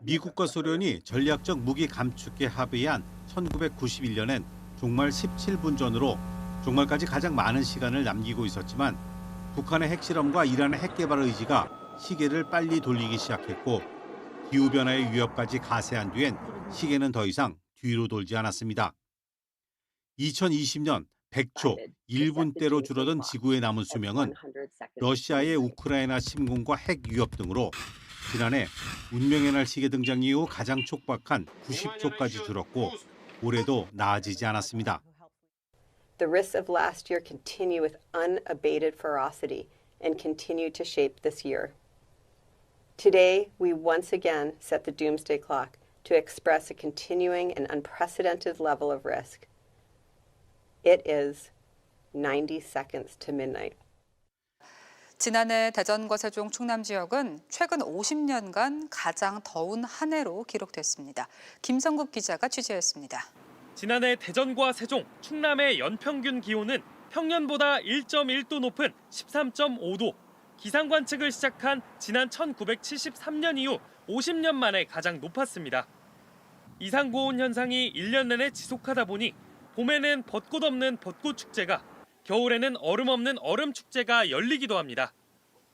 미국과 소련이 전략적 무기 감축에 합의한 1991년엔 종말 17분 전으로 종말까지 가장 많은 시간을 남기고 있었지만 북한의 핵실험과 이란의 핵개발 의지가 시계를 빨리 돌리기 시작했고 기후변화의 위협까지 가세한 뒤엔 시계는 더 이상 뒤로 돌지 않았습니다. 2020년 100초 1분대로 줄어든 지구의 남은 수명은 러시아의 우크라이나 침공과 핵 위협 등으로 지난해 운명의 날 시계 등장 이후 가장 촉박한 90초까지 줄었고 올해도 나아지지 않았습니다. The risks of last year continue with unabated ferocity and continue to shape this year. Today, we once again set the doomsday clock to express a continuing and unprecedented level of risk. It is 90 seconds to midnight. 지난해 대전과 세종, 충남 지역은 최근 50년간 가장 더운 한 해로 기록됐습니다. 김성국 기자가 취재했습니다. 지난해 대전과 세종, 충남의 연평균 기온은 평년보다 1.1도 높은 13.5도. 기상 관측을 시작한 지난 1973년 이후 50년 만에 가장 높았습니다. 이상 고온 현상이 1년 내내 지속하다 보니 봄에는 벚꽃 없는 벚꽃 축제가, 겨울에는 얼음 없는 얼음 축제가 열리기도 합니다.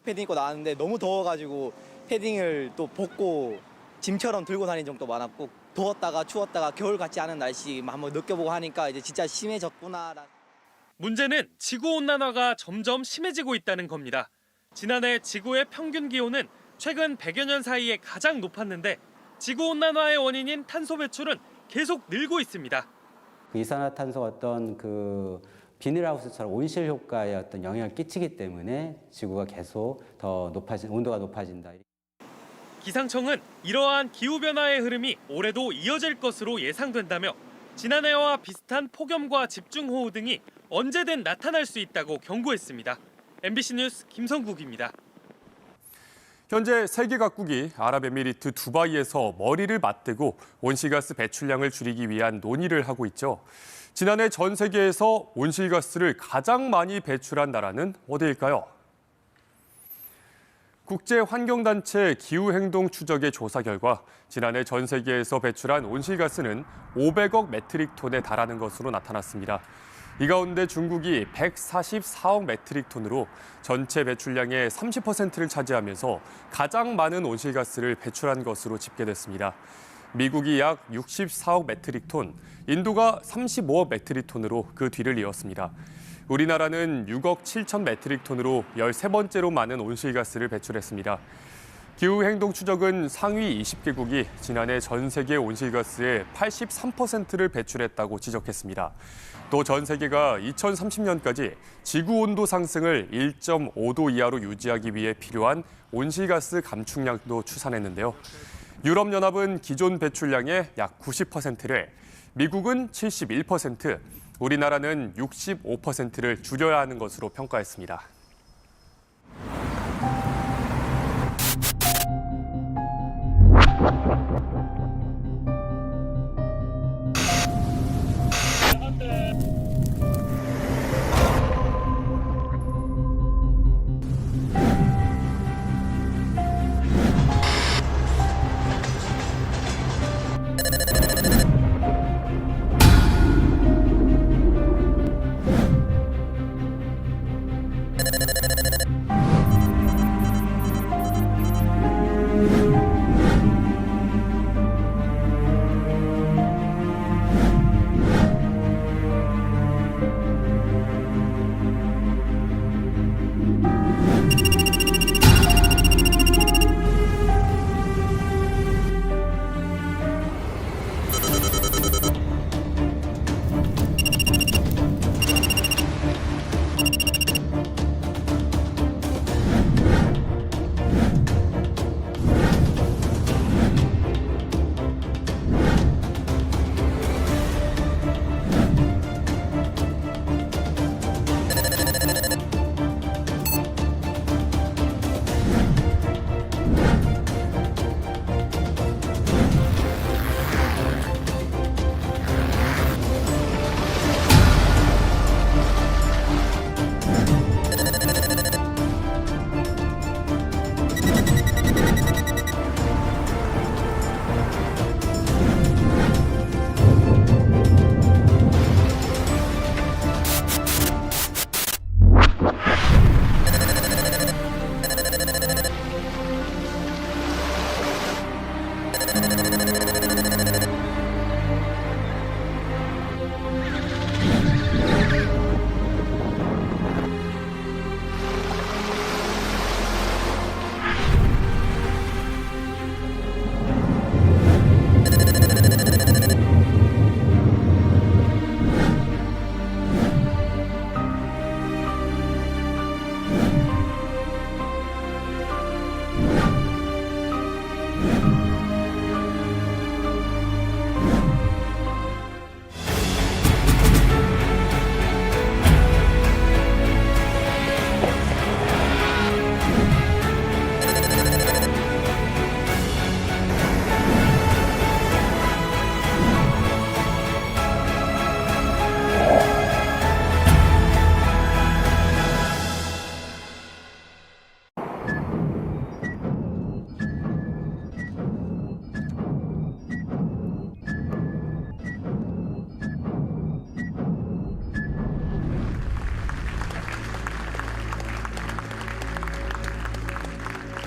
패딩 입고 나왔는데 너무 더워가지고 패딩을 또 벗고 짐처럼 들고 다니는 적도 많았고 더웠다가 추웠다가 겨울 같지 않은 날씨 한번 느껴보고 하니까 이제 진짜 심해졌구나. 문제는 지구온난화가 점점 심해지고 있다는 겁니다. 지난해 지구의 평균 기온은 최근 100여 년 사이에 가장 높았는데 지구온난화의 원인인 탄소 배출은 계속 늘고 있습니다. 그 이산화탄소가 어떤 그 비닐하우스처럼 온실 효과에 어떤 영향을 끼치기 때문에 지구가 계속 더 온도가 높아진다. 기상청은 이러한 기후변화의 흐름이 올해도 이어질 것으로 예상된다며 지난해와 비슷한 폭염과 집중호우 등이 언제든 나타날 수 있다고 경고했습니다. MBC 뉴스 김성국입니다. 현재 세계 각국이 아랍에미리트 두바이에서 머리를 맞대고 온실가스 배출량을 줄이기 위한 논의를 하고 있죠. 지난해 전 세계에서 온실가스를 가장 많이 배출한 나라는 어디일까요? 국제환경단체 기후행동 추적의 조사 결과 지난해 전 세계에서 배출한 온실가스는 500억 메트릭톤에 달하는 것으로 나타났습니다. 이 가운데 중국이 144억 메트릭톤으로 전체 배출량의 30%를 차지하면서 가장 많은 온실가스를 배출한 것으로 집계됐습니다. 미국이 약 64억 메트릭톤, 인도가 35억 메트릭톤으로 그 뒤를 이었습니다. 우리나라는 6억 7천 메트릭톤으로 13번째로 많은 온실가스를 배출했습니다. 기후행동 추적은 상위 20개국이 지난해 전 세계 온실가스의 83%를 배출했다고 지적했습니다. 또 전 세계가 2030년까지 지구온도 상승을 1.5도 이하로 유지하기 위해 필요한 온실가스 감축량도 추산했는데요. 유럽연합은 기존 배출량의 약 90%를, 미국은 71%, 우리나라는 65%를 줄여야 하는 것으로 평가했습니다.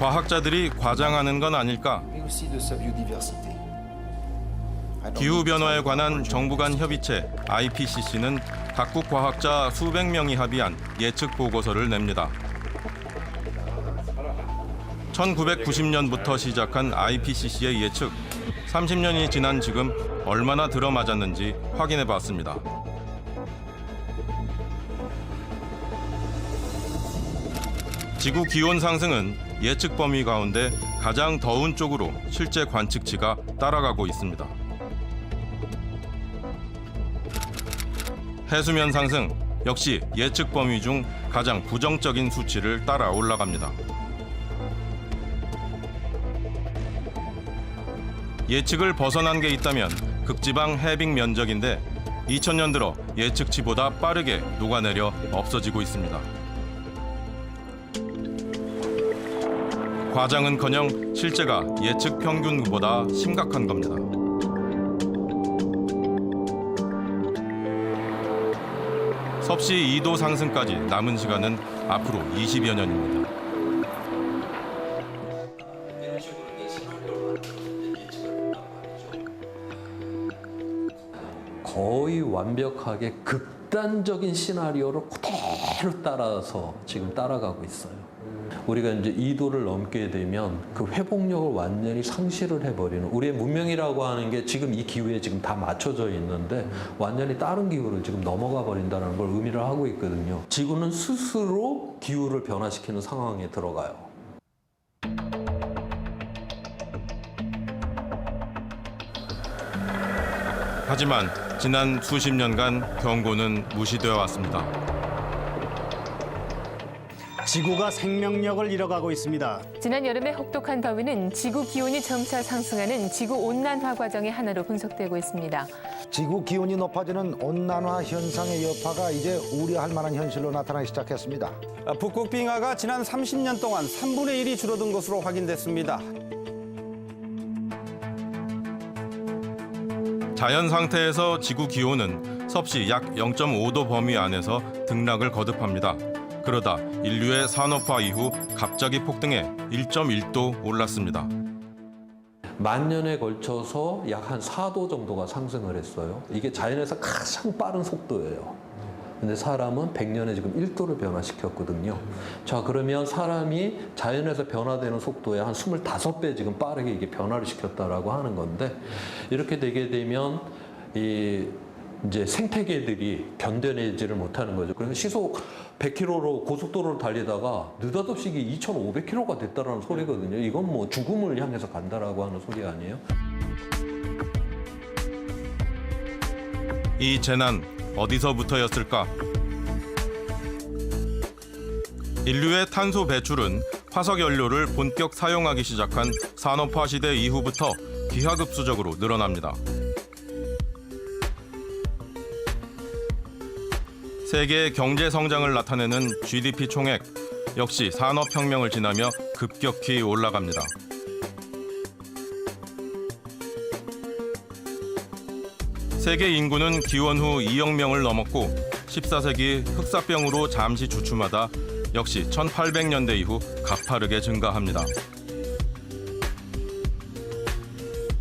과학자들이 과장하는 건 아닐까? 기후변화에 관한 정부 간 협의체 IPCC는 각국 과학자 수백 명이 합의한 예측 보고서를 냅니다. 1990년부터 시작한 IPCC의 예측, 30년이 지난 지금 얼마나 들어맞았는지 확인해 봤습니다. 지구 기온 상승은 예측 범위 가운데 가장 더운 쪽으로 실제 관측치가 따라가고 있습니다. 해수면 상승 역시 예측 범위 중 가장 부정적인 수치를 따라 올라갑니다. 예측을 벗어난 게 있다면 극지방 해빙 면적인데 2000년 들어 예측치보다 빠르게 녹아내려 없어지고 있습니다. 과장은커녕 실제가 예측 평균보다 심각한 겁니다. 섭씨 2도 상승까지 남은 시간은 앞으로 20여 년입니다. 거의 완벽하게 극단적인 시나리오를 그대로 따라서 지금 따라가고 있어요. 우리가 이제 2도를 넘게 되면 그 회복력을 완전히 상실을 해버리는, 우리의 문명이라고 하는 게 지금 이 기후에 지금 다 맞춰져 있는데 완전히 다른 기후를 지금 넘어가 버린다는 걸 의미를 하고 있거든요. 지구는 스스로 기후를 변화시키는 상황에 들어가요. 하지만 지난 수십 년간 경고는 무시되어 왔습니다. 지구가 생명력을 잃어가고 있습니다. 지난 여름의 혹독한 더위는 지구 기온이 점차 상승하는 지구 온난화 과정의 하나로 분석되고 있습니다. 지구 기온이 높아지는 온난화 현상의 여파가 이제 우려할 만한 현실로 나타나기 시작했습니다. 북극 빙하가 지난 30년 동안 3분의 1이 줄어든 것으로 확인됐습니다. 자연 상태에서 지구 기온은 섭씨 약 0.5도 범위 안에서 등락을 거듭합니다. 그러다 인류의 산업화 이후 갑자기 폭등해 1.1도 올랐습니다. 만 년에 걸쳐서 약 한 4도 정도가 상승을 했어요. 이게 자연에서 가장 빠른 속도예요. 근데 사람은 100년에 지금 1도를 변화시켰거든요. 자, 그러면 사람이 자연에서 변화되는 속도의 한 25배 지금 빠르게 이게 변화를 시켰다라고 하는 건데, 이렇게 되게 되면 이제 생태계들이 견뎌내지를 못하는 거죠. 그래서 시속 100km로 고속도로를 달리다가 느닷없이 2,500km가 됐다라는 소리거든요. 이건 뭐 죽음을 향해서 간다라고 하는 소리 아니에요? 이 재난 어디서부터였을까? 인류의 탄소 배출은 화석 연료를 본격 사용하기 시작한 산업화 시대 이후부터 기하급수적으로 늘어납니다. 세계의 경제 성장을 나타내는 GDP 총액 역시 산업혁명을 지나며 급격히 올라갑니다. 세계 인구는 기원 후 2억 명을 넘었고 14세기 흑사병으로 잠시 주춤하다 역시 1800년대 이후 가파르게 증가합니다.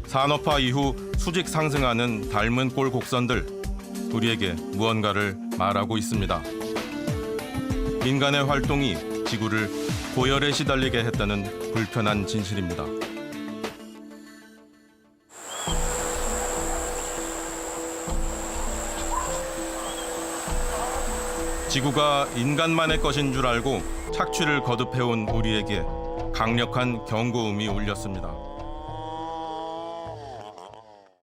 산업화 이후 수직 상승하는 닮은 꼴 곡선들, 우리에게 무언가를 말하고 있습니다. 인간의 활동이 지구를 고열에 시달리게 했다는 불편한 진실입니다. 지구가 인간만의 것인 줄 알고 착취를 거듭해온 우리에게 강력한 경고음이 울렸습니다.